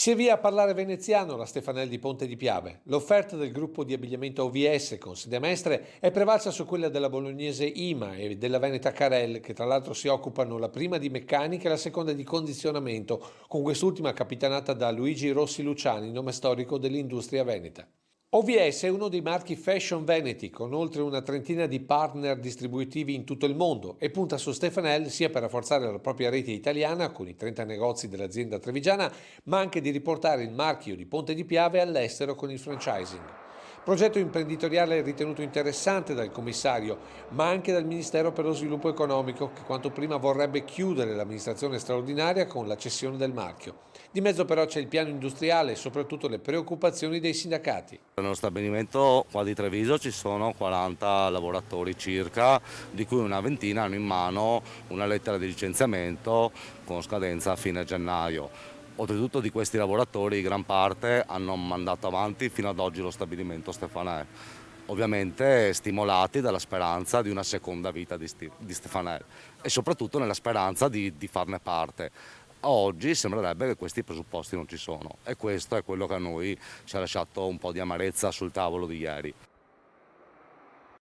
Si è via a parlare veneziano la Stefanel di Ponte di Piave. L'offerta del gruppo di abbigliamento OVS con sede a Mestre è prevalsa su quella della bolognese IMA e della veneta Carel, che tra l'altro si occupano la prima di meccanica e la seconda di condizionamento, con quest'ultima capitanata da Luigi Rossi Luciani, nome storico dell'industria veneta. OVS è uno dei marchi fashion veneti, con oltre una trentina di partner distributivi in tutto il mondo, e punta su Stefanel sia per rafforzare la propria rete italiana con i 30 negozi dell'azienda trevigiana, ma anche di riportare il marchio di Ponte di Piave all'estero con il franchising. Progetto imprenditoriale ritenuto interessante dal commissario, ma anche dal Ministero per lo Sviluppo Economico, che quanto prima vorrebbe chiudere l'amministrazione straordinaria con la cessione del marchio. Di mezzo però c'è il piano industriale e soprattutto le preoccupazioni dei sindacati. Nello stabilimento qua di Treviso ci sono 40 lavoratori circa, di cui una ventina hanno in mano una lettera di licenziamento con scadenza a fine gennaio. Oltretutto di questi lavoratori gran parte hanno mandato avanti fino ad oggi lo stabilimento Stefanel, ovviamente stimolati dalla speranza di una seconda vita di Stefanel e soprattutto nella speranza di farne parte. Oggi sembrerebbe che questi presupposti non ci sono e questo è quello che a noi ci ha lasciato un po' di amarezza sul tavolo di ieri.